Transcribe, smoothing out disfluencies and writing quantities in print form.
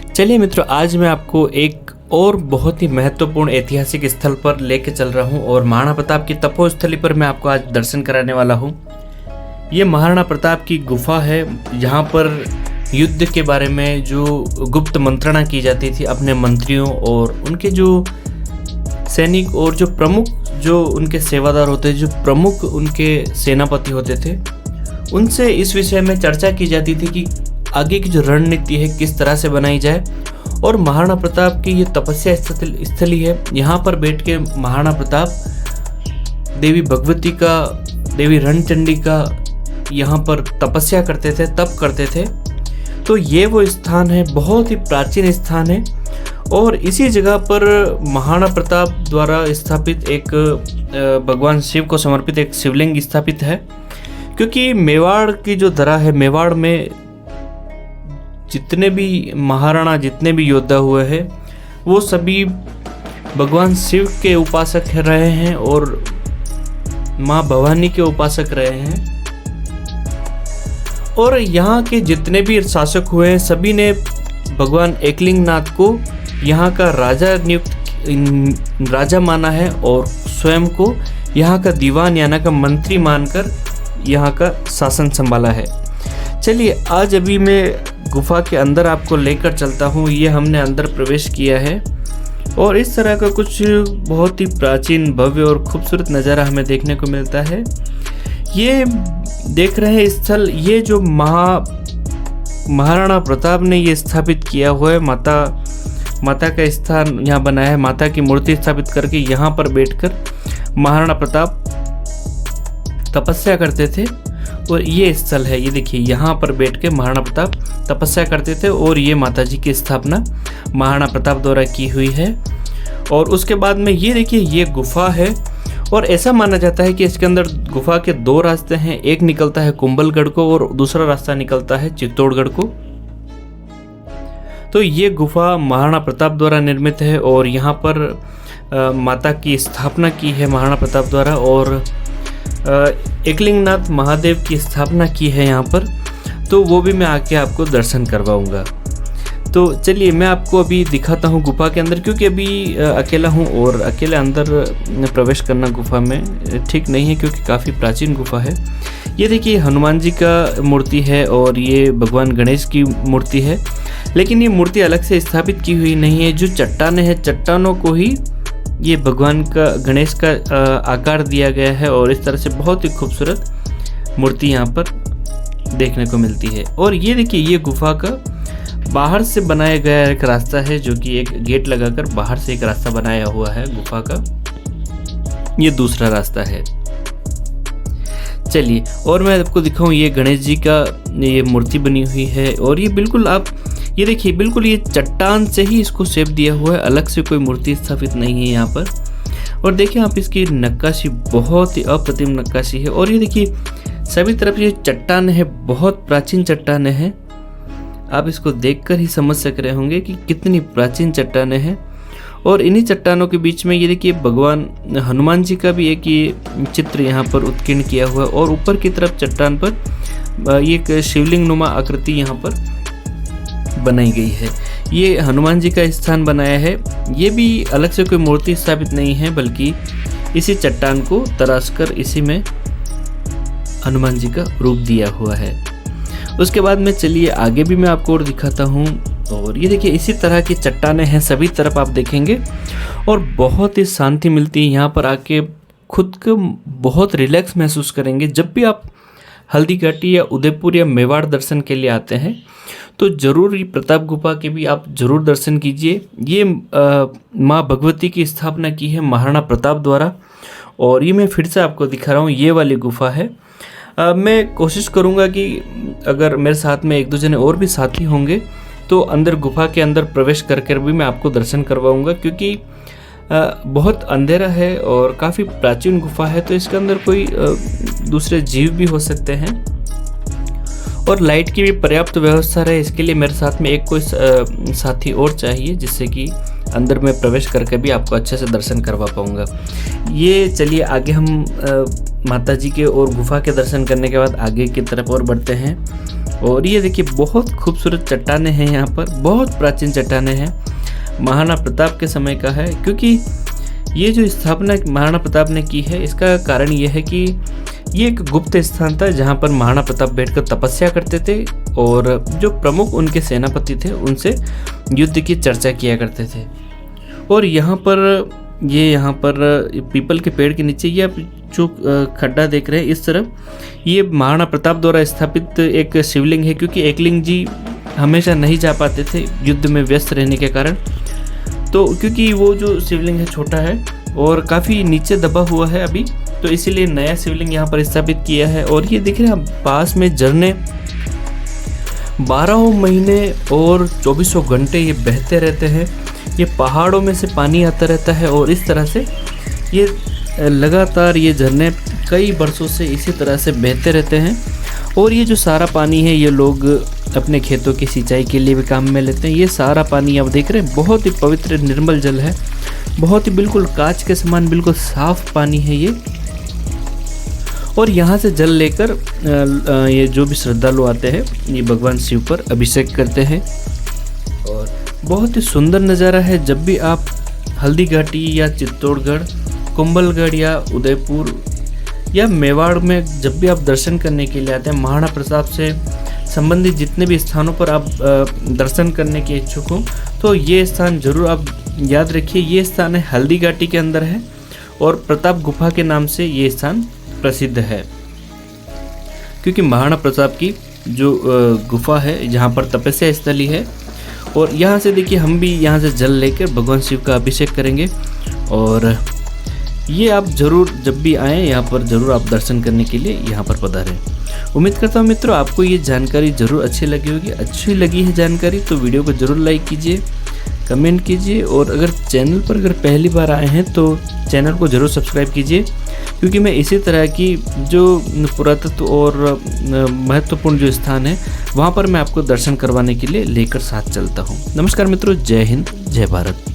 चलिए मित्रों, आज मैं आपको एक और बहुत ही महत्वपूर्ण ऐतिहासिक स्थल पर लेके चल रहा हूँ और महाराणा प्रताप की तपोस्थली पर मैं आपको आज दर्शन कराने वाला हूँ। ये महाराणा प्रताप की गुफा है, यहाँ पर युद्ध के बारे में जो गुप्त मंत्रणा की जाती थी अपने मंत्रियों और उनके जो सैनिक और जो प्रमुख जो उनके सेवादार होते थे, जो प्रमुख उनके सेनापति होते थे, उनसे इस विषय में चर्चा की जाती थी कि आगे की जो रणनीति है किस तरह से बनाई जाए। और महाराणा प्रताप की ये तपस्या स्थली है, यहाँ पर बैठ के महाराणा प्रताप देवी भगवती का, देवी रणचंडी का यहाँ पर तपस्या करते थे, तप करते थे। तो ये वो स्थान है, बहुत ही प्राचीन स्थान है और इसी जगह पर महाराणा प्रताप द्वारा स्थापित एक भगवान शिव को समर्पित एक शिवलिंग स्थापित है। क्योंकि मेवाड़ की जो धरा है, मेवाड़ में जितने भी महाराणा, जितने भी योद्धा हुए हैं, वो सभी भगवान शिव के उपासक रहे हैं और माँ भवानी के उपासक रहे हैं। और यहाँ के जितने भी शासक हुए हैं, सभी ने भगवान एकलिंग नाथ को यहाँ का राजा माना है और स्वयं को यहाँ का दीवान यानी का मंत्री मानकर यहाँ का शासन संभाला है। चलिए, आज अभी मैं गुफा के अंदर आपको लेकर चलता हूँ। ये हमने अंदर प्रवेश किया है और इस तरह का कुछ बहुत ही प्राचीन, भव्य और खूबसूरत नज़ारा हमें देखने को मिलता है। ये देख रहे हैं स्थल, ये जो महाराणा प्रताप ने ये स्थापित किया हुआ है, माता का स्थान यहाँ बनाया है। माता की मूर्ति स्थापित करके यहाँ पर बैठकर महाराणा प्रताप तपस्या करते थे और ये स्थल है। ये देखिए, यहाँ पर बैठ के महाराणा प्रताप तपस्या करते थे और ये माता जी की स्थापना महाराणा प्रताप द्वारा की हुई है। और उसके बाद में ये देखिए, ये गुफा है और ऐसा माना जाता है कि इसके अंदर गुफा के दो रास्ते हैं। एक निकलता है कुंभलगढ़ को और दूसरा रास्ता निकलता है चित्तौड़गढ़ को। तो ये गुफा महाराणा प्रताप द्वारा निर्मित है और यहाँ पर माता की स्थापना की है महाराणा प्रताप द्वारा और एकलिंगनाथ महादेव की स्थापना की है यहाँ पर। तो वो भी मैं आके आपको दर्शन करवाऊंगा। तो चलिए, मैं आपको अभी दिखाता हूँ गुफा के अंदर, क्योंकि अभी अकेला हूँ और अकेले अंदर प्रवेश करना गुफा में ठीक नहीं है, क्योंकि काफ़ी प्राचीन गुफा है। ये देखिए, हनुमान जी का मूर्ति है और ये भगवान गणेश की मूर्ति है, लेकिन ये मूर्ति अलग से स्थापित की हुई नहीं है। जो चट्टानें हैं, चट्टानों को ही ये भगवान का, गणेश का आकार दिया गया है और इस तरह से बहुत ही खूबसूरत मूर्ति यहाँ पर देखने को मिलती है। और ये देखिए, ये गुफा का बाहर से बनाया गया एक रास्ता है, जो कि एक गेट लगाकर बाहर से एक रास्ता बनाया हुआ है गुफा का। ये दूसरा रास्ता है। चलिए, और मैं आपको दिखाऊं, ये गणेश जी का ये मूर्ति बनी हुई है और ये बिल्कुल, आप ये देखिए, बिल्कुल ये चट्टान से ही इसको शेप दिया हुआ है, अलग से कोई मूर्ति स्थापित नहीं है यहाँ पर। और देखिए आप, इसकी नक्काशी बहुत ही अप्रतिम नक्काशी है। और ये देखिए, सभी तरफ ये चट्टान है, बहुत प्राचीन चट्टानें हैं। आप इसको देखकर ही समझ सक रहे होंगे कि कितनी प्राचीन चट्टानें हैं। और इन्हीं चट्टानों के बीच में ये देखिए, भगवान हनुमान जी का भी एक ये चित्र यहाँ पर उत्कीर्ण किया हुआ है और ऊपर की तरफ चट्टान पर एक शिवलिंग नुमा आकृति यहाँ पर बनाई गई है। ये हनुमान जी का स्थान बनाया है। ये भी अलग से कोई मूर्ति स्थापित नहीं है, बल्कि इसी चट्टान को तराशकर इसी में हनुमान जी का रूप दिया हुआ है। उसके बाद में चलिए आगे भी मैं आपको और दिखाता हूँ। और ये देखिए, इसी तरह की चट्टानें हैं सभी तरफ, आप देखेंगे और बहुत ही शांति मिलती है यहाँ पर आके। खुद को बहुत रिलैक्स महसूस करेंगे। जब भी आप हल्दी घाटी या उदयपुर या मेवाड़ दर्शन के लिए आते हैं तो ज़रूर प्रताप गुफा के भी आप ज़रूर दर्शन कीजिए। ये माँ भगवती की स्थापना की है महाराणा प्रताप द्वारा। और ये मैं फिर से आपको दिखा रहा हूँ, ये वाली गुफा है। मैं कोशिश करूँगा कि अगर मेरे साथ में एक दो जने और भी साथी होंगे तो अंदर गुफा के अंदर प्रवेश करके भी मैं आपको दर्शन करवाऊँगा, क्योंकि बहुत अंधेरा है और काफ़ी प्राचीन गुफा है, तो इसके अंदर कोई दूसरे जीव भी हो सकते हैं। और लाइट की भी पर्याप्त व्यवस्था रहे, इसके लिए मेरे साथ में एक कोई साथी और चाहिए, जिससे कि अंदर में प्रवेश करके भी आपको अच्छे से दर्शन करवा पाऊँगा। ये चलिए आगे हम माता जी के और गुफा के दर्शन करने के बाद आगे की तरफ और बढ़ते हैं। और ये देखिए बहुत खूबसूरत चट्टानें हैं यहाँ पर, बहुत प्राचीन चट्टानें हैं, महाराणा प्रताप के समय का है। क्योंकि ये जो स्थापना महाराणा प्रताप ने की है, इसका कारण ये है कि ये एक गुप्त स्थान था जहाँ पर महाराणा प्रताप बैठकर तपस्या करते थे और जो प्रमुख उनके सेनापति थे उनसे युद्ध की चर्चा किया करते थे। और यहाँ पर पीपल के पेड़ के नीचे ये आप जो खड्डा देख रहे हैं इस तरफ, ये महाराणा प्रताप द्वारा स्थापित एक शिवलिंग है। क्योंकि एकलिंग जी हमेशा नहीं जा पाते थे युद्ध में व्यस्त रहने के कारण, तो क्योंकि वो जो शिवलिंग है छोटा है और काफ़ी नीचे दबा हुआ है अभी, तो इसीलिए नया शिवलिंग यहाँ पर स्थापित किया है। और ये देख रहे हैं पास में झरने 12 महीने और 24 घंटे ये बहते रहते हैं। ये पहाड़ों में से पानी आता रहता है और इस तरह से ये लगातार ये झरने कई वर्षों से इसी तरह से बहते रहते हैं। और ये जो सारा पानी है ये लोग अपने खेतों की सिंचाई के लिए भी काम में लेते हैं। ये सारा पानी आप देख रहे हैं बहुत ही पवित्र निर्मल जल है, बहुत ही बिल्कुल कांच के समान बिल्कुल साफ पानी है ये। और यहाँ से जल लेकर ये जो भी श्रद्धालु आते हैं ये भगवान शिव पर अभिषेक करते हैं। और बहुत ही सुंदर नज़ारा है। जब भी आप हल्दी घाटी या चित्तौड़गढ़, कुंभलगढ़ या उदयपुर या मेवाड़ में जब भी आप दर्शन करने के लिए आते हैं, महाराणा प्रताप से संबंधित जितने भी स्थानों पर आप दर्शन करने के इच्छुक हो, तो ये स्थान जरूर आप याद रखिए। ये स्थान है हल्दी घाटी के अंदर है और प्रताप गुफा के नाम से ये स्थान प्रसिद्ध है। क्योंकि महाराणा प्रताप की जो गुफा है जहाँ पर तपस्या स्थली है। और यहाँ से देखिए हम भी यहाँ से जल लेकर भगवान शिव का अभिषेक करेंगे। और ये आप ज़रूर जब भी आएँ यहाँ पर ज़रूर आप दर्शन करने के लिए यहाँ पर पधारें। उम्मीद करता हूँ मित्रों आपको ये जानकारी ज़रूर अच्छी लगी होगी। अच्छी लगी है जानकारी तो वीडियो को ज़रूर लाइक कीजिए, कमेंट कीजिए। और अगर चैनल पर अगर पहली बार आए हैं तो चैनल को ज़रूर सब्सक्राइब कीजिए। क्योंकि मैं इसी तरह की जो पुरातत्व और महत्वपूर्ण जो स्थान है वहाँ पर मैं आपको दर्शन करवाने के लिए लेकर साथ चलता हूँ। नमस्कार मित्रों, जय हिंद, जय भारत।